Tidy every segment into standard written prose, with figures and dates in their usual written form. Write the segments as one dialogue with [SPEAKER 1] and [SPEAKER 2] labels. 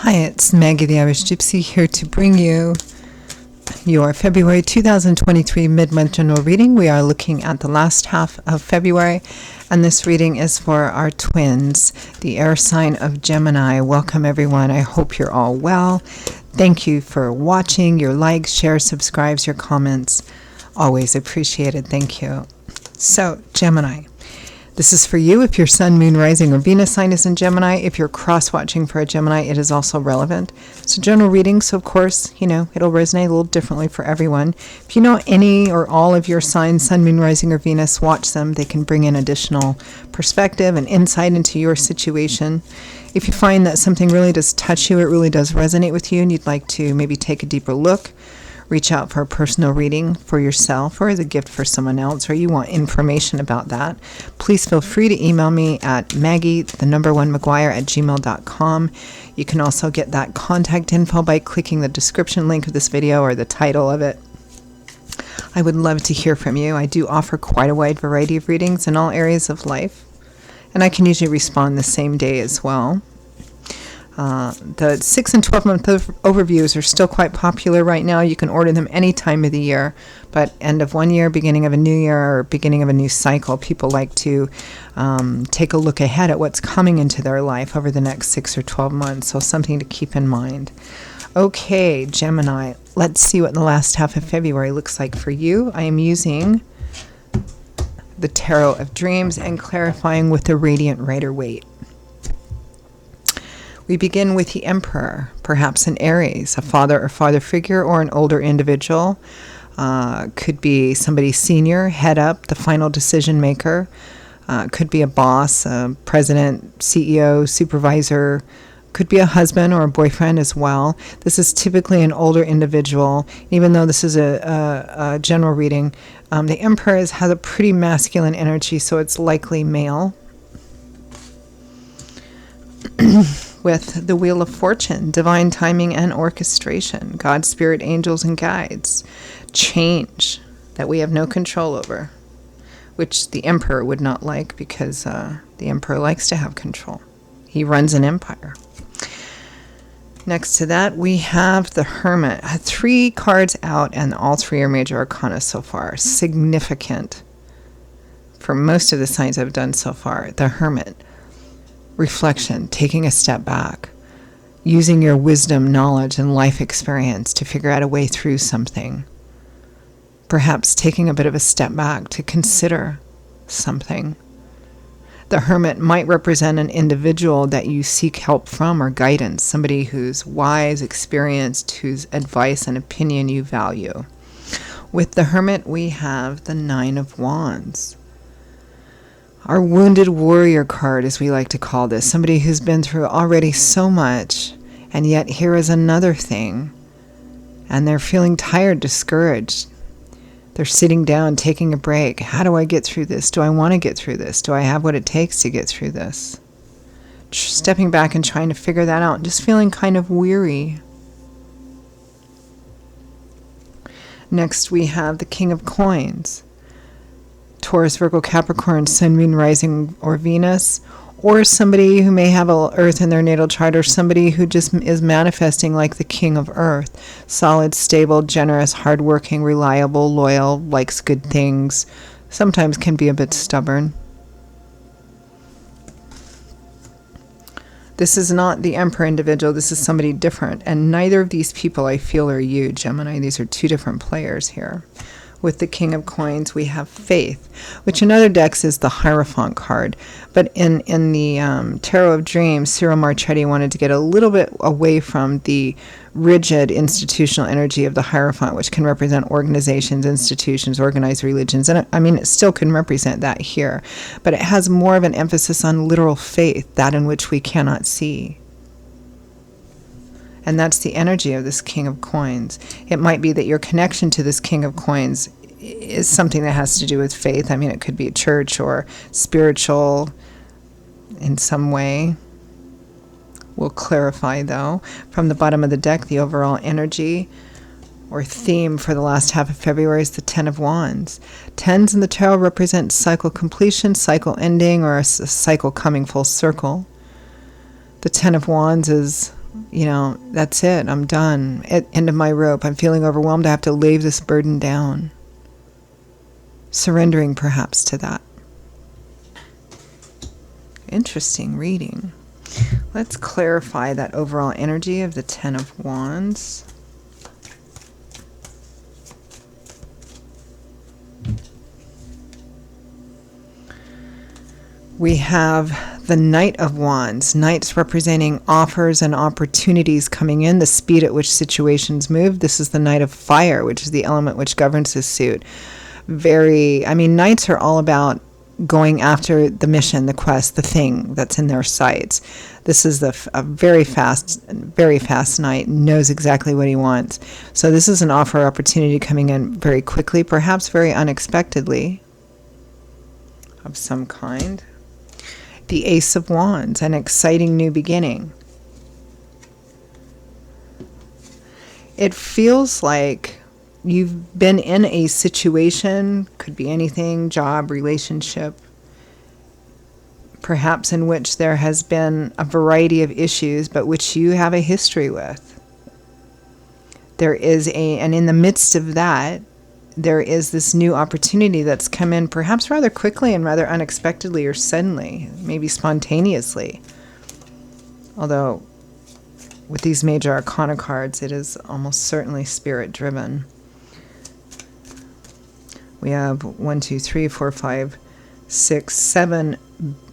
[SPEAKER 1] Hi, it's Maggie the Irish Gypsy here to bring you your February 2023 mid-month general reading. We are looking at the last half of February, and this reading is for our twins, the air sign of Gemini. Welcome, everyone. I hope you're all well. Thank you for watching. Your likes, shares, subscribes, your comments. Always appreciated. Thank you. So, Gemini. This is for you if your sun, moon, rising, or Venus sign is in Gemini. If you're cross-watching for a Gemini, it is also relevant. So general reading, so of course, it'll resonate a little differently for everyone. If you know any or all of your signs, sun, moon, rising, or Venus, watch them. They can bring in additional perspective and insight into your situation. If you find that something really does touch you, it really does resonate with you, and you'd like to maybe take a deeper look, reach out for a personal reading for yourself or as a gift for someone else, or you want information about that, please feel free to email me at maggie1mcguire@gmail.com. You can also get that contact info by clicking the description link of this video or the title of it. I would love to hear from you. I do offer quite a wide variety of readings in all areas of life, and I can usually respond the same day as well. The 6 and 12 month overviews are still quite popular right now. You can order them any time of the year, but end of one year, beginning of a new year, or beginning of a new cycle, people like to take a look ahead at what's coming into their life over the next 6 or 12 months. So something to keep in mind. Okay, Gemini, let's see what the last half of February looks like for you. I am using the Tarot of Dreams and clarifying with the Radiant Rider-Waite. We begin with the Emperor, perhaps an Aries, a father or father figure, or an older individual. Could be somebody senior, head up, the final decision maker. Could be a boss, a president, CEO, supervisor. Could be a husband or a boyfriend as well. This is typically an older individual. Even though this is a general reading, the Emperor has a pretty masculine energy, so it's likely male. With the Wheel of Fortune, divine timing and orchestration, God, spirit, angels, and guides, change that we have no control over, which the Emperor would not like because the Emperor likes to have control. He runs an empire. Next to that, we have the Hermit. 3 cards out, and all 3 are major arcana so far. Significant for most of the signs I've done so far. The Hermit. Reflection, taking a step back, using your wisdom, knowledge, and life experience to figure out a way through something. Perhaps taking a bit of a step back to consider something. The Hermit might represent an individual that you seek help from or guidance, somebody who's wise, experienced, whose advice and opinion you value. With the Hermit, we have the 9 of Wands. Our wounded warrior card, as we like to call this, somebody who's been through already so much, and yet here is another thing, and they're feeling tired, discouraged. They're sitting down, taking a break. How do I get through this? Do I want to get through this? Do I have what it takes to get through this? Stepping back and trying to figure that out, just feeling kind of weary. Next, we have the King of Coins. Taurus, Virgo, Capricorn, Sun, Moon, Rising, or Venus, or somebody who may have Earth in their natal chart, or somebody who just is manifesting like the King of Earth. Solid, stable, generous, hardworking, reliable, loyal, likes good things, sometimes can be a bit stubborn. This is not the Emperor individual, this is somebody different, and neither of these people I feel are you, Gemini. These are 2 different players here. With the King of Coins, we have Faith, which in other decks is the Hierophant card. But in the Tarot of Dreams, Cyril Marchetti wanted to get a little bit away from the rigid institutional energy of the Hierophant, which can represent organizations, institutions, organized religions. And it still can represent that here. But it has more of an emphasis on literal faith, that in which we cannot see. And that's the energy of this King of Coins. It might be that your connection to this King of Coins is something that has to do with faith. It could be a church or spiritual in some way. We'll clarify, though. From the bottom of the deck, the overall energy or theme for the last half of February is the 10 of Wands. 10s in the tarot represent cycle completion, cycle ending, or a cycle coming full circle. The 10 of Wands is that's it. I'm done. At end of my rope. I'm feeling overwhelmed. I have to lay this burden down. Surrendering perhaps to that. Interesting reading. Let's clarify that overall energy of the Ten of Wands. We have the Knight of Wands. Knights representing offers and opportunities coming in, the speed at which situations move. This is the Knight of Fire, which is the element which governs this suit. Knights are all about going after the mission, the quest, the thing that's in their sights. This is a very fast knight, knows exactly what he wants. So this is an offer or opportunity coming in very quickly, perhaps very unexpectedly, of some kind. The Ace of Wands, an exciting new beginning. It feels like you've been in a situation, could be anything, job, relationship, perhaps in which there has been a variety of issues, but which you have a history with. And in the midst of that, there is this new opportunity that's come in perhaps rather quickly and rather unexpectedly or suddenly, maybe spontaneously. Although with these major arcana cards, it is almost certainly spirit driven. We have 1, 2, 3, 4, 5, 6, 7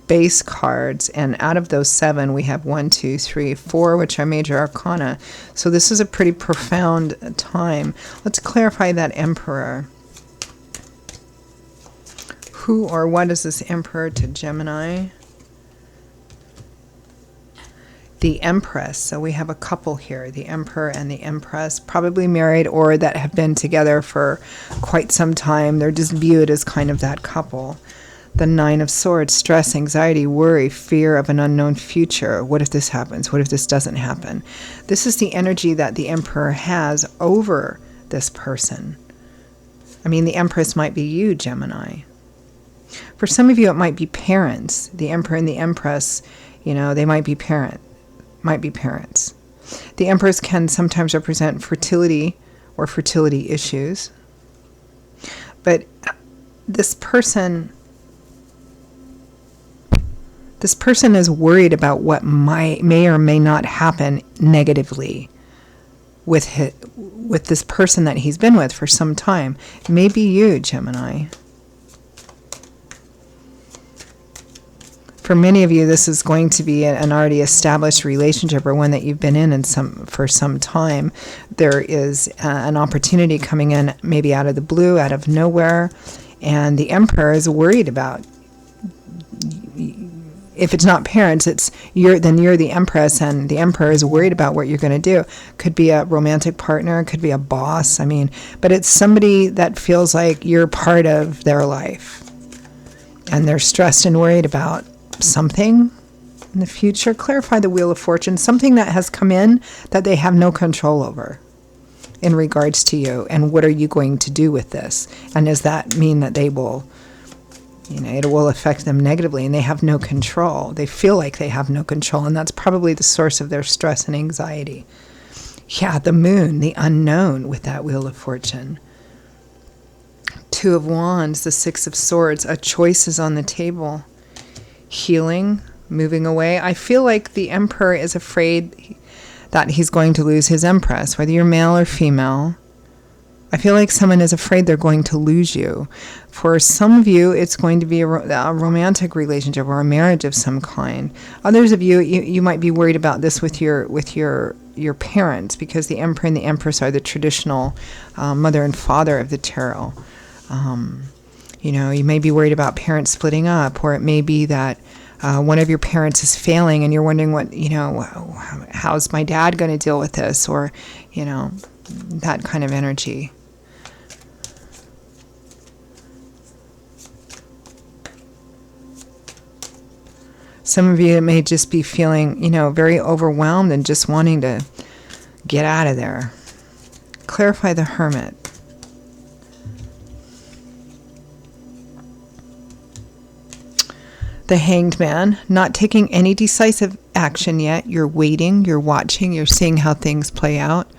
[SPEAKER 1] base cards, and out of those 7 we have 1, 2, 3, 4 which are major arcana. So this is a pretty profound time. Let's clarify that Emperor. Who or what is this Emperor to Gemini? The Empress. So we have a couple here, the Emperor and the Empress, probably married or that have been together for quite some time. They're just viewed as kind of that couple. The Nine of Swords, stress, anxiety, worry, fear of an unknown future. What if this happens? What if this doesn't happen? This is the energy that the Emperor has over this person. The Empress might be you, Gemini. For some of you, it might be parents. The Emperor and the Empress, they might be parents. The Empress can sometimes represent fertility or fertility issues. But this person is worried about what may or may not happen negatively with this person that he's been with for some time. Maybe you, Gemini. For many of you, this is going to be an already established relationship or one that you've been in for some time. There is an opportunity coming in, maybe out of the blue, out of nowhere, and the Emperor is worried about. If it's not parents, you're the Empress, and the Emperor is worried about what you're going to do. Could be a romantic partner, could be a boss. But it's somebody that feels like you're part of their life, and they're stressed and worried about something in the future. Clarify the Wheel of Fortune, something that has come in that they have no control over in regards to you, and what are you going to do with this? And does that mean that they will, it will affect them negatively and they have no control? They feel like they have no control, and that's probably the source of their stress and anxiety. Yeah, the Moon, the unknown with that Wheel of Fortune. Two of Wands, the Six of Swords, a choice is on the table. Healing, moving away. I feel like the Emperor is afraid that he's going to lose his Empress, whether you're male or female. I feel like someone is afraid they're going to lose you. For some of you, it's going to be a romantic relationship or a marriage of some kind. Others of you might be worried about this with your parents, because the Emperor and the Empress are the traditional mother and father of the tarot. You may be worried about parents splitting up, or it may be that one of your parents is failing and you're wondering how's my dad going to deal with this, or, that kind of energy. Some of you may just be feeling, very overwhelmed and just wanting to get out of there. Clarify the Hermit. The Hanged Man, not taking any decisive action yet. You're waiting, you're watching, you're seeing how things play out.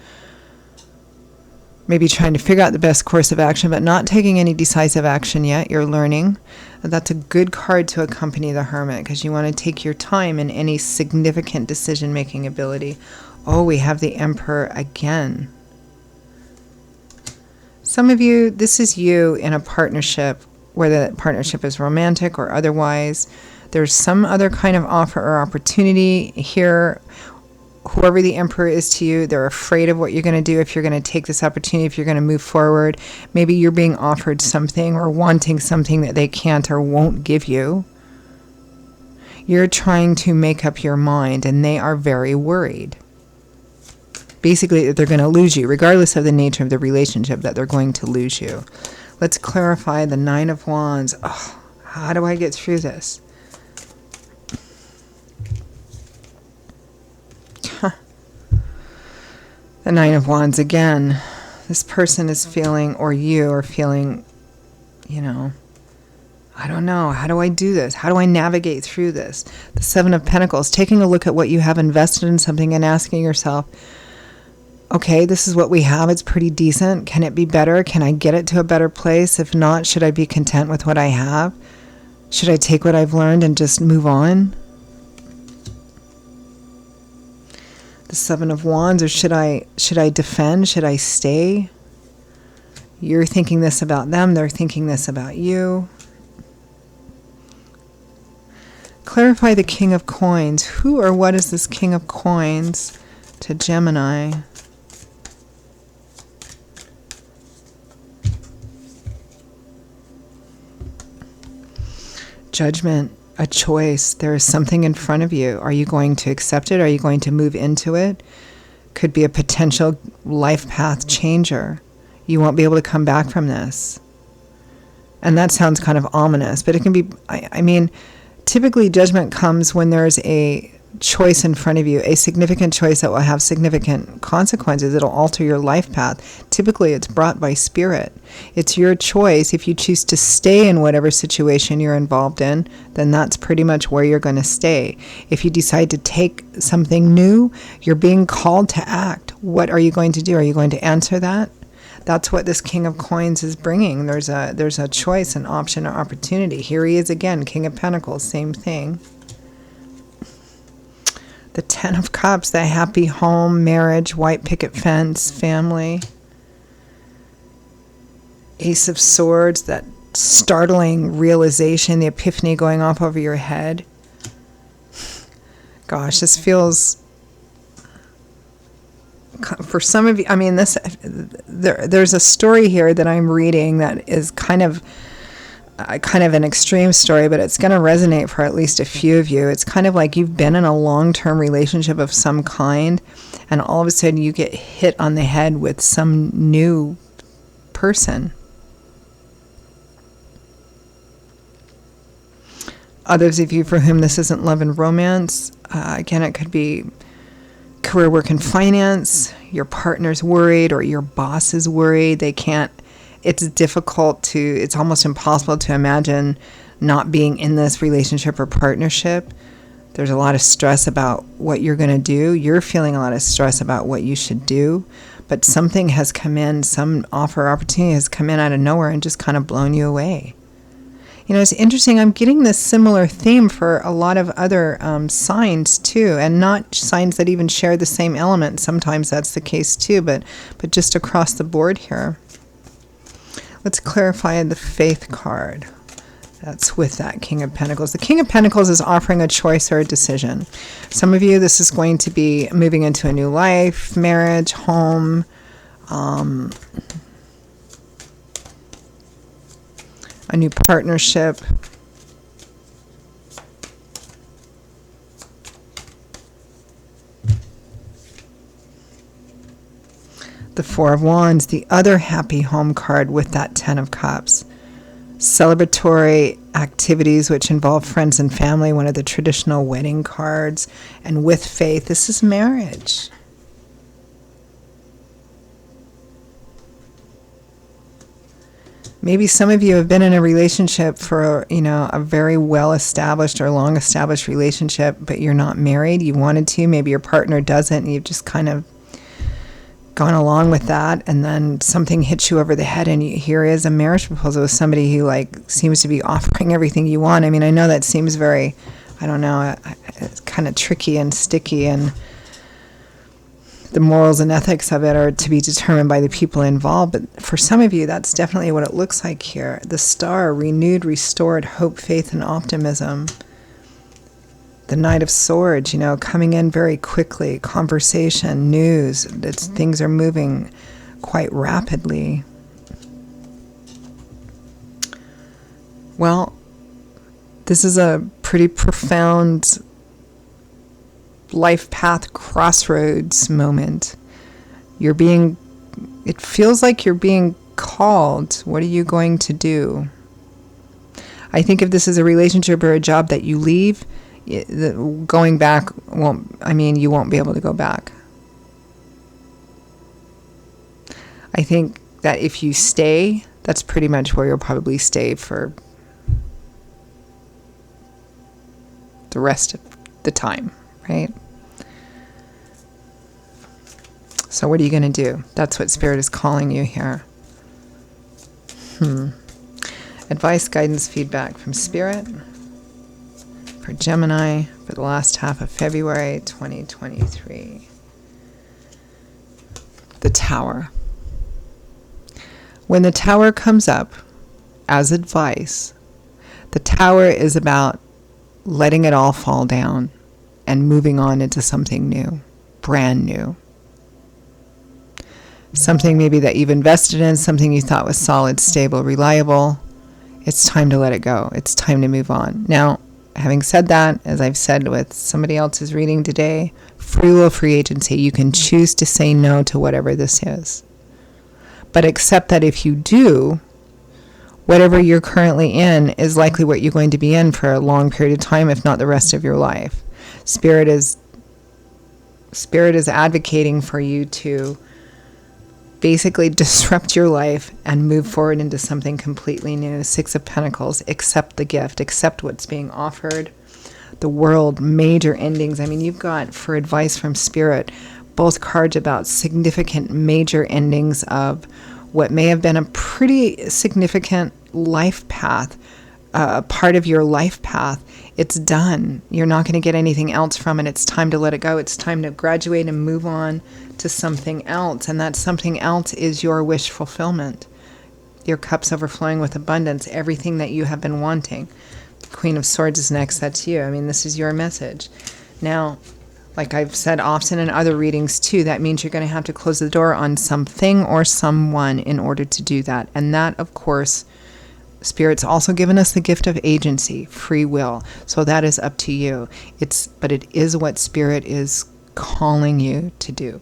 [SPEAKER 1] Maybe trying to figure out the best course of action, but not taking any decisive action yet. You're learning. That's a good card to accompany the Hermit, because you want to take your time in any significant decision-making ability. Oh, we have the Emperor again. Some of you, this is you in a partnership, whether that partnership is romantic or otherwise. There's some other kind of offer or opportunity here. Whoever the Emperor is to you, they're afraid of what you're going to do if you're going to take this opportunity, if you're going to move forward. Maybe you're being offered something or wanting something that they can't or won't give you. You're trying to make up your mind, and they are very worried. Basically, that they're going to lose you, regardless of the nature of the relationship, that they're going to lose you. Let's clarify the Nine of Wands. Oh, how do I get through this? The Nine of Wands again. This person is feeling, or you are feeling, I don't know. How do I do this? How do I navigate through this? The Seven of Pentacles, taking a look at what you have invested in something and asking yourself, okay, this is what we have. It's pretty decent. Can it be better? Can I get it to a better place? If not, should I be content with what I have? Should I take what I've learned and just move on? The Seven of Wands, or should I defend? Should I stay? You're thinking this about them. They're thinking this about you. Clarify the King of Coins. Who or what is this King of Coins to Gemini? Judgment, a choice. There is something in front of you. Are you going to accept it? Are you going to move into it? Could be a potential life path changer. You won't be able to come back from this. And that sounds kind of ominous, but it can be, I mean, typically judgment comes when there's a choice in front of you, a significant choice that will have significant consequences. It'll alter your life path. Typically, it's brought by spirit. It's your choice. If you choose to stay in whatever situation you're involved in, then that's pretty much where you're going to stay. If you decide to take something new, you're being called to act. What are you going to do? Are you going to answer that? That's what this King of Coins is bringing. There's a choice, an option, an opportunity. Here he is again, King of Pentacles, same thing. The Ten of Cups, the happy home, marriage, white picket fence, family. Ace of Swords, that startling realization, the epiphany going off over your head. Gosh, this feels, for some of you, I mean, there's a story here that I'm reading that is kind of an extreme story, but it's going to resonate for at least a few of you. It's kind of like you've been in a long-term relationship of some kind, and all of a sudden you get hit on the head with some new person. Others of you for whom this isn't love and romance, again, it could be career, work, and finance. Your partner's worried, or your boss is worried. It's difficult it's almost impossible to imagine not being in this relationship or partnership. There's a lot of stress about what you're going to do. You're feeling a lot of stress about what you should do, but something has come in, some offer or opportunity has come in out of nowhere and just kind of blown you away. It's interesting. I'm getting this similar theme for a lot of other signs too, and not signs that even share the same element. Sometimes that's the case too, but just across the board here. Let's clarify the Faith card. That's with that King of Pentacles. The King of Pentacles is offering a choice or a decision. Some of you, this is going to be moving into a new life, marriage, home, a new partnership. The Four of Wands, the other happy home card with that Ten of Cups. Celebratory activities which involve friends and family, one of the traditional wedding cards. And with faith, this is marriage. Maybe some of you have been in a relationship for, a very well-established or long-established relationship, but you're not married. You wanted to. Maybe your partner doesn't, and you've just kind of gone along with that, and then something hits you over the head, and here is a marriage proposal with somebody who, seems to be offering everything you want. I mean, I know that seems very, I don't know, it's kind of tricky and sticky, and the morals and ethics of it are to be determined by the people involved. But for some of you, that's definitely what it looks like here. The star, renewed, restored hope, faith, and optimism. The Knight of Swords, coming in very quickly. Conversation, news. Things are moving quite rapidly. Well, this is a pretty profound life path crossroads moment. It feels like you're being called. What are you going to do? I think if this is a relationship or a job that you leave, going back you won't be able to go back. I think that if you stay, that's pretty much where you'll probably stay for the rest of the time. Right? So what are you going to do? That's what Spirit is calling you here. Advice, guidance, feedback from Spirit for Gemini for the last half of February 2023. The Tower. When the Tower comes up as advice, the Tower is about letting it all fall down and moving on into something new, brand new. Something maybe that you've invested in, something you thought was solid, stable, reliable. It's time to let it go. It's time to move on. Now, having said that, as I've said with somebody else's reading today, free will, free agency, you can choose to say no to whatever this is. But accept that if you do, whatever you're currently in is likely what you're going to be in for a long period of time, if not the rest of your life. Spirit is advocating for you to basically disrupt your life and move forward into something completely new. Six of Pentacles. Accept the gift. Accept what's being offered. The World. Major endings. I mean, you've got, for advice from Spirit, both cards about significant major endings of what may have been a pretty significant life path, part of your life path. It's done. You're not going to get anything else from it. It's time to let it go. It's time to graduate and move on to something else. And that something else is your wish fulfillment. Your cup's overflowing with abundance. Everything that you have been wanting. Queen of Swords is next. That's you. I mean, this is your message. Now, like I've said often in other readings too, that means you're going to have to close the door on something or someone in order to do that. And that, of course, Spirit's also given us the gift of agency, free will. So that is up to you. But it is what Spirit is calling you to do.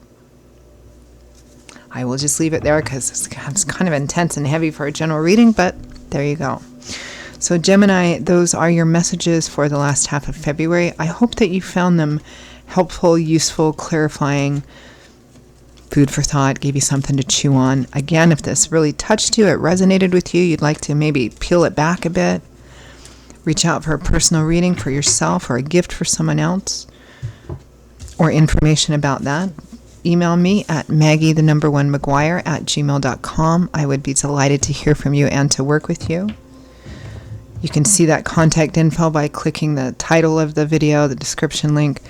[SPEAKER 1] I will just leave it there because it's kind of intense and heavy for a general reading, but there you go. So Gemini, those are your messages for the last half of February. I hope that you found them helpful, useful, clarifying, food for thought, gave you something to chew on. Again, if this really touched you, it resonated with you, you'd like to maybe peel it back a bit, reach out for a personal reading for yourself or a gift for someone else, or information about that, email me at maggie1mcguire@gmail.com. I would be delighted to hear from you and to work with you. You can see that contact info by clicking the title of the video, the description link.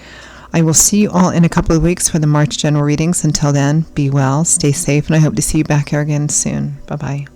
[SPEAKER 1] I will see you all in a couple of weeks for the March general readings. Until then, be well, stay safe, and I hope to see you back here again soon. Bye-bye.